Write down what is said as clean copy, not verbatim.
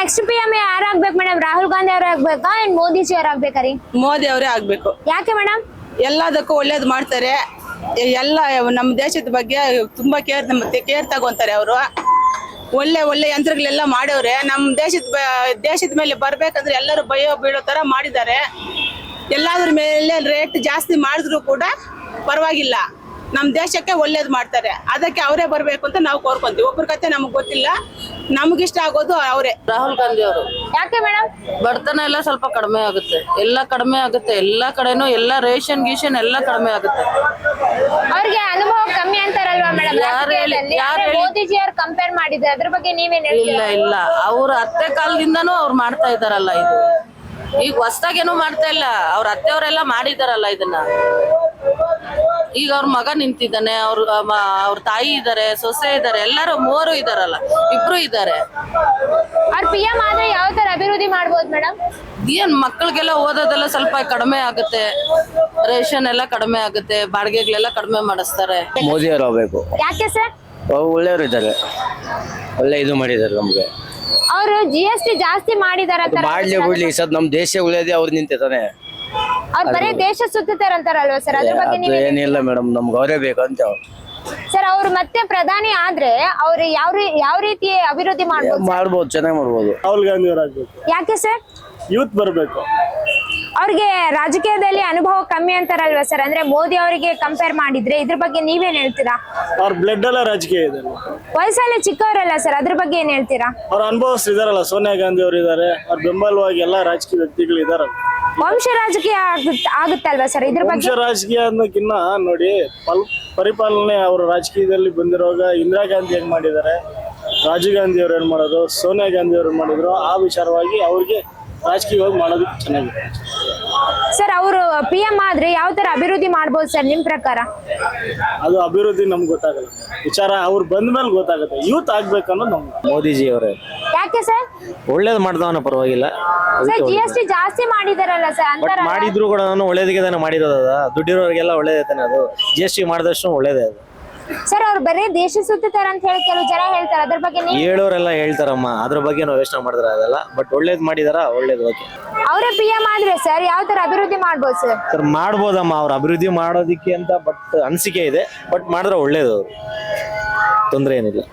Next PM ಯಾರಾಗ್ಬೇಕು madam? Rahul Gandhi ಅವ್ರ ಆಗ್ಬೇಕಾ ಅಂಡ್ ಮೋದಿಜಿ ಅವ್ರ ಆಗ್ಬೇಕಾ ರೀ? ಮೋದಿ ಅವರೇ ಆಗ್ಬೇಕು. ಯಾಕೆ ಮೇಡಮ್? ಎಲ್ಲದಕ್ಕೂ ಒಳ್ಳೇದು ಮಾಡ್ತಾರೆ. ಎಲ್ಲ ನಮ್ಮ ದೇಶದ ಬಗ್ಗೆ ತುಂಬಾ ಕೇರ್ ತಗೊಂತಾರೆ ಅವರು. ಒಳ್ಳೆ ಒಳ್ಳೆ ಯಂತ್ರಗಳೆಲ್ಲ ಮಾಡವ್ರೆ. ನಮ್ಮ ದೇಶದ ಮೇಲೆ ಬರ್ಬೇಕಂದ್ರೆ ಎಲ್ಲರೂ ಭಯ ಬೀಳೋ ತರ ಮಾಡಿದ್ದಾರೆ. ಎಲ್ಲಾದ್ರ ಮೇಲೆ ರೇಟ್ ಜಾಸ್ತಿ ಮಾಡಿದ್ರು ಕೂಡ ಪರವಾಗಿಲ್ಲ, ನಮ್ಮ ದೇಶಕ್ಕೆ ಒಳ್ಳೇದು ಮಾಡ್ತಾರೆ. ಅದಕ್ಕೆ ಅವರೇ ಬರ್ಬೇಕು ಅಂತ ನಾವು ಕೋರ್ಕೊಂತೀವಿ. ಒಬ್ಬರ ಕತೆ ನಮಗ್ ಗೊತ್ತಿಲ್ಲ, ನಮಗಿಷ್ಟ ಆಗೋದು ಅವರೇ. ರಾಹುಲ್ ಗಾಂಧಿ ಅವರು. ಯಾಕೆ ಮೇಡಮ್? ಬಡತನ ಎಲ್ಲ ಸ್ವಲ್ಪ ಕಡಿಮೆ ಆಗುತ್ತೆ, ಎಲ್ಲ ಕಡಿಮೆ ಆಗುತ್ತೆ, ಎಲ್ಲಾ ಕಡೆನೂ ಎಲ್ಲ ರೇಷನ್ ಗೀಷನ್ ಎಲ್ಲ ಕಡಿಮೆ ಆಗುತ್ತೆ. ಅವ್ರಿಗೆ ಅನುಭವ ಕಮ್ಮಿ ಅಂತಾರಲ್ವಾ ಮೇಡಮ್? ಮೋದಿಜಿ ಅವ್ರು ಕಂಪೇರ್ ಮಾಡಿದ್ರೆ ಅದ್ರ ಬಗ್ಗೆ ನೀವೇನ್ ಹೇಳ್ತೀರಾ? ಇಲ್ಲ ಅವ್ರ ಅತ್ತೆ ಕಾಲದಿಂದನೂ ಅವ್ರು ಮಾಡ್ತಾ ಇದಾರಲ್ಲ ಇದು. ಈಗ ಹೊಸ್ದಾಗೇನು ಮಾಡ್ತಾ ಇಲ್ಲ, ಅವ್ರ ಅತ್ತೆಯವರೆಲ್ಲ ಮಾಡಿದಾರಲ್ಲ ಇದನ್ನ. ಈಗ ಅವ್ರ ಮಗ ನಿಂತಿದ್ದಾನೆ, ಅವ್ರ ತಾಯಿ ಇದಾರೆ, ಸೊಸೆ ಇದಾರೆ, ಎಲ್ಲರೂ ಮೂವರು ಇದಾರಲ್ಲ, ಇಬ್ರು ಇದಾರೆ. ಅವ್ರ ಪಿಎಂ ಆದ್ರೆ ಯಾವ ತರ ಅಭಿವೃದ್ಧಿ ಮಾಡ್ಬೋದು ಮೇಡಮ್? ಏನ್ ಮಕ್ಕಳಿಗೆಲ್ಲ ಓದೋದೆಲ್ಲ ಸ್ವಲ್ಪ ಕಡಿಮೆ ಆಗುತ್ತೆ, ರೇಷನ್ ಎಲ್ಲ ಕಡಿಮೆ ಆಗುತ್ತೆ, ಬಾಡಿಗೆಗಳೆಲ್ಲ ಕಡಿಮೆ ಮಾಡಿಸ್ತಾರೆ. ಮೋದಿ ಅವರು ಆಗ್ಬೇಕು. ಯಾಕೆ ಸರ್? ಒಳ್ಳೆಯವರು ಇದ್ದಾರೆ, ಒಳ್ಳೆ ಇದು ಮಾಡಿದ್ದಾರೆ ನಮ್ಗೆ. ಅವರು GST ಜಾಸ್ತಿ ಮಾಡಿದಾರ. ಮಾಡ್ಲಿ ಬಿಡ್ಲಿ ಸರ್, ನಮ್ ದೇಶ ಉಳಿಯೋದೇ ಅವ್ರು ನಿಂತಿದ್ದಾನೆ. ಅವ್ರು ಬರೀ ದೇಶ ಸುತ್ತಾರಂತಾರಲ್ವಾ ಸರ್? ಅದ್ರ ಬಗ್ಗೆ ಅದು ಏನಿಲ್ಲ ಮೇಡಮ್, ನಮ್ಗೆ ಅವರೇ ಬೇಕಂತ. ಸರ್ ಅವ್ರು ಮತ್ತೆ ಪ್ರಧಾನಿ ಆದ್ರೆ ಅವ್ರು ಯಾವ ರೀತಿ ಅಭಿವೃದ್ಧಿ ಮಾಡ್ಬೋದು, ಚೆನ್ನಾಗಿ ಮಾಡ್ಬೋದು. ರಾಹುಲ್ ಗಾಂಧಿ ಅವರಾಗ್ಬೇಕು. ಯಾಕೆ ಸರ್? ಯೂತ್ ಬರ್ಬೇಕು. ಅವ್ರಿಗೆ ರಾಜಕೀಯದಲ್ಲಿ ಅನುಭವ ಕಮ್ಮಿ ಅಂತಾರಲ್ವಾ ಸರ್? ಅಂದ್ರೆ ಮೋದಿ ಅವರಿಗೆ ಕಂಪೇರ್ ಮಾಡಿದ್ರೆ ಇದ್ರ ಬಗ್ಗೆ ನೀವೇನ್ ಹೇಳ್ತೀರಾ? ಅವ್ರ ಬ್ಲಡ್ ಎಲ್ಲ ರಾಜಕೀಯ ಇದೆ. ವಯಸ್ಸಲ್ಲಿ ಚಿಕ್ಕವರಲ್ಲ ಸರ್, ಅದ್ರ ಬಗ್ಗೆ ಏನ್ ಹೇಳ್ತೀರಾ? ಅವ್ರ ಅನುಭವಿಸಿದಾರಲ್ಲ, ಸೋನಿಯಾ ಗಾಂಧಿ ಅವರು ಇದಾರೆ, ಅವ್ರ ಬೆಂಬಲವಾಗಿ ಎಲ್ಲಾ ರಾಜಕೀಯ ವ್ಯಕ್ತಿಗಳು ಇದಾರಲ್ಲ. ವಂಶ ರಾಜಕೀಯ ಆಗುತ್ತಲ್ವಾ ಸರ್? ಇದ್ರ ಬಗ್ಗೆ ವಂಶ ರಾಜಕೀಯ ಅನ್ನೋಕ್ಕಿನ್ನ ನೋಡಿ, ಪರಿಪಾಲನೆ ಅವ್ರ ರಾಜಕೀಯದಲ್ಲಿ ಬಂದಿರುವಾಗ ಇಂದಿರಾ ಗಾಂಧಿ ಹೆಂಗ್ ಮಾಡಿದ್ದಾರೆ, ರಾಜೀವ್ ಗಾಂಧಿ ಅವ್ರು ಏನ್ ಮಾಡೋದು, ಸೋನಿಯಾ ಗಾಂಧಿ ಅವ್ರು ಮಾಡಿದ್ರು, ಆ ವಿಚಾರವಾಗಿ ಅವ್ರಿಗೆ ರಾಜಕೀಯವಾಗಿ ಮಾಡೋದಕ್ಕೆ ಚೆನ್ನಾಗಿದೆ ಸರ್. ಅವರು PM ಆದ್ರೆ ಯಾವ ತರ ಅಭಿವೃದ್ಧಿ ಮಾಡ್ಬೋದು ಸರ್ ನಿಮ್ ಪ್ರಕಾರ? ಅದು ಅಭಿವೃದ್ಧಿ ನಮ್ಗೆ ಗೊತ್ತಾಗಲ್ಲ, ವಿಚಾರ ಅವ್ರು ಬಂದ ಮೇಲೆ ಗೊತ್ತಾಗುತ್ತೆ. ಯೂತ್ ಆಗ್ಬೇಕನ್ನೋದು ನಮ್ಗೆ. ಮೋದಿಜಿ ಅವರೇ. ಯಾಕೆ ಸರ್? ಒಳ್ಳೇದು ಮಾಡ್ದವನ ಪರವಾಗಿಲ್ಲ. ಸರ್ GST ಜಾಸ್ತಿ ಮಾಡಿದಾರಲ್ಲ ಸರ್ ಅಂತಾರ. ಮಾಡಿದ್ರು ಕೂಡ ನಾನು ಒಳ್ಳೇದಿಗೆ ತಾನೆ ಮಾಡಿರೋದ, ದುಡ್ಡಿರೋರಿಗೆಲ್ಲ ಒಳ್ಳೇದೇ ತಾನೆ ಅದು. GST ಮಾಡಿದಷ್ಟು ಒಳ್ಳೇದೇ ಅದು. ಸರ್ ಅವ್ರು ಬರೀ ದೇಶ ಸುತ್ತಾರ ಅಂತ ಹೇಳಿ ಕೆಲವು ಜನ ಹೇಳ್ತಾರೆ, ಅದ್ರ ಬಗ್ಗೆ ಹೇಳೋರೆಲ್ಲ ಹೇಳ್ತಾರಮ್ಮ, ಅದ್ರ ಬಗ್ಗೆ ನಾವು ಯೋಚನೆ ಮಾಡಿದ್ರೆ ಅದೆಲ್ಲ. ಬಟ್ ಒಳ್ಳೇದ್ ಮಾಡಿದಾರ, ಒಳ್ಳೇದು. ಓಕೆ, ಅವರೇ PM ಆದ್ರೆ ಸರ್ ಯಾವ ತರ ಅಭಿವೃದ್ಧಿ ಮಾಡ್ಬೋದು ಸರ್? ಸರ್ ಮಾಡ್ಬೋದಮ್ಮ, ಅವ್ರ ಅಭಿವೃದ್ಧಿ ಮಾಡೋದಿಕ್ಕೆ ಅಂತ ಬಟ್ ಅನಿಸಿಕೆ ಇದೆ. ಬಟ್ ಮಾಡಿದ್ರೆ ಒಳ್ಳೇದು, ತೊಂದರೆ ಏನಿಲ್ಲ.